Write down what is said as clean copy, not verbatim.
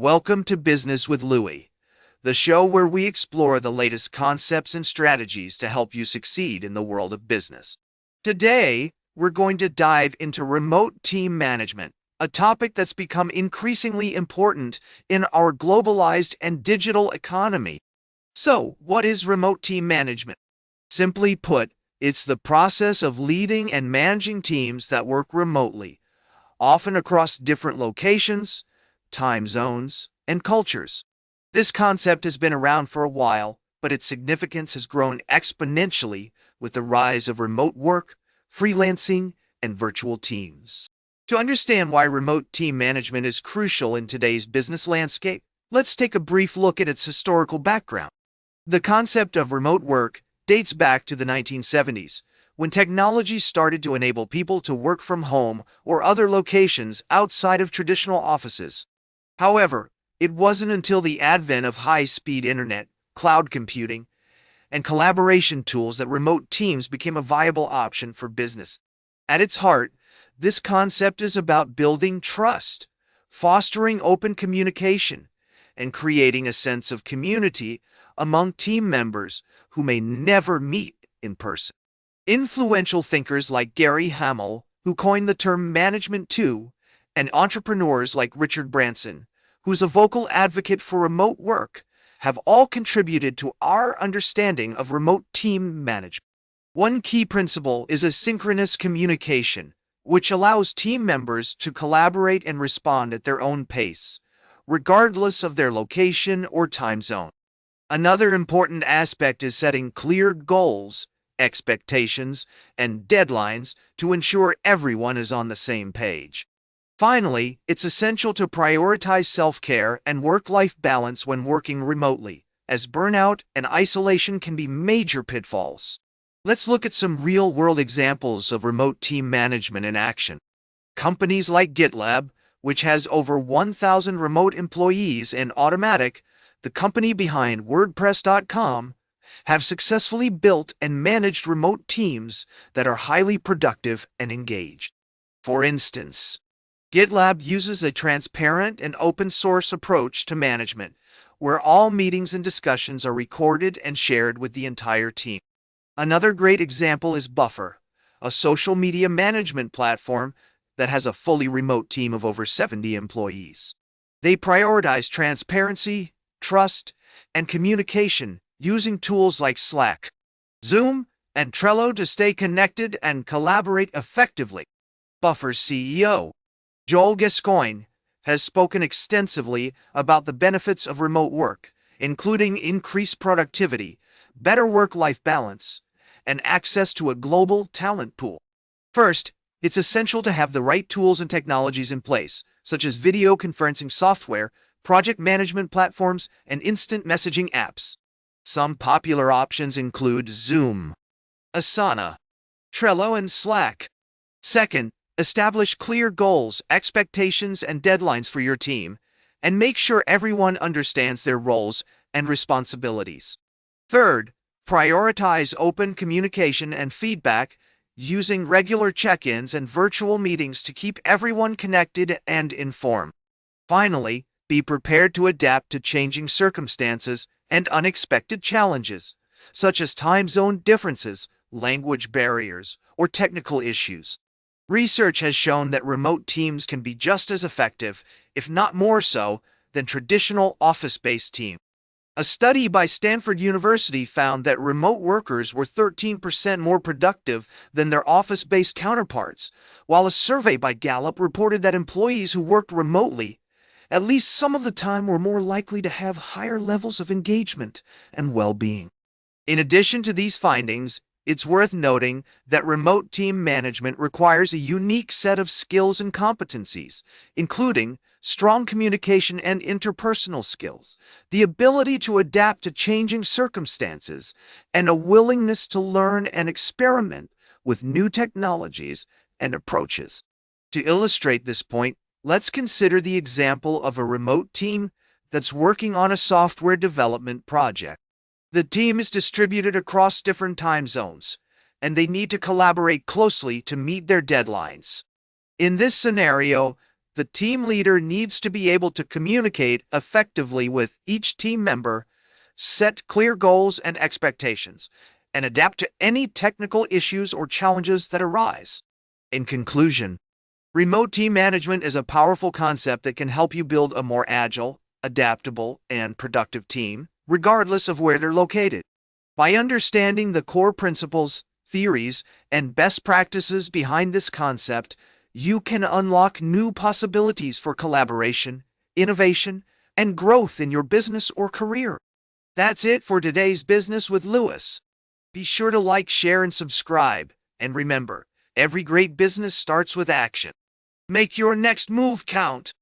Welcome to Business with Louis, the show where we explore the latest concepts and strategies to help you succeed in the world of business. Today, we're going to dive into remote team management, a topic that's become increasingly important in our globalized and digital economy. So, what is remote team management? Simply put, it's the process of leading and managing teams that work remotely, often across different locations, time zones, and cultures. This concept has been around for a while, but its significance has grown exponentially with the rise of remote work, freelancing, and virtual teams. To understand why remote team management is crucial in today's business landscape, let's take a brief look at its historical background. The concept of remote work dates back to the 1970s, when technology started to enable people to work from home or other locations outside of traditional offices. However, it wasn't until the advent of high-speed internet, cloud computing, and collaboration tools that remote teams became a viable option for business. At its heart, this concept is about building trust, fostering open communication, and creating a sense of community among team members who may never meet in person. Influential thinkers like Gary Hamel, who coined the term Management 2, and entrepreneurs like Richard Branson, who's a vocal advocate for remote work, have all contributed to our understanding of remote team management. One key principle is asynchronous communication, which allows team members to collaborate and respond at their own pace, regardless of their location or time zone. Another important aspect is setting clear goals, expectations, and deadlines to ensure everyone is on the same page. Finally, it's essential to prioritize self-care and work-life balance when working remotely, as burnout and isolation can be major pitfalls. Let's look at some real-world examples of remote team management in action. Companies like GitLab, which has over 1,000 remote employees, and Automatic, the company behind WordPress.com, have successfully built and managed remote teams that are highly productive and engaged. For instance, GitLab uses a transparent and open-source approach to management, where all meetings and discussions are recorded and shared with the entire team. Another great example is Buffer, a social media management platform that has a fully remote team of over 70 employees. They prioritize transparency, trust, and communication using tools like Slack, Zoom, and Trello to stay connected and collaborate effectively. Buffer's CEO, Joel Gascoigne, has spoken extensively about the benefits of remote work, including increased productivity, better work-life balance, and access to a global talent pool. First, it's essential to have the right tools and technologies in place, such as video conferencing software, project management platforms, and instant messaging apps. Some popular options include Zoom, Asana, Trello, and Slack. Second, establish clear goals, expectations, and deadlines for your team, and make sure everyone understands their roles and responsibilities. Third, prioritize open communication and feedback, using regular check-ins and virtual meetings to keep everyone connected and informed. Finally, be prepared to adapt to changing circumstances and unexpected challenges, such as time zone differences, language barriers, or technical issues. Research has shown that remote teams can be just as effective, if not more so, than traditional office-based teams. A study by Stanford University found that remote workers were 13% more productive than their office-based counterparts, while a survey by Gallup reported that employees who worked remotely at least some of the time were more likely to have higher levels of engagement and well-being. In addition to these findings, it's worth noting that remote team management requires a unique set of skills and competencies, including strong communication and interpersonal skills, the ability to adapt to changing circumstances, and a willingness to learn and experiment with new technologies and approaches. To illustrate this point, let's consider the example of a remote team that's working on a software development project. The team is distributed across different time zones, and they need to collaborate closely to meet their deadlines. In this scenario, the team leader needs to be able to communicate effectively with each team member, set clear goals and expectations, and adapt to any technical issues or challenges that arise. In conclusion, remote team management is a powerful concept that can help you build a more agile, adaptable, and productive team, regardless of where they're located. By understanding the core principles, theories, and best practices behind this concept, you can unlock new possibilities for collaboration, innovation, and growth in your business or career. That's it for today's Business with Louis. Be sure to like, share, and subscribe. And remember, every great business starts with action. Make your next move count.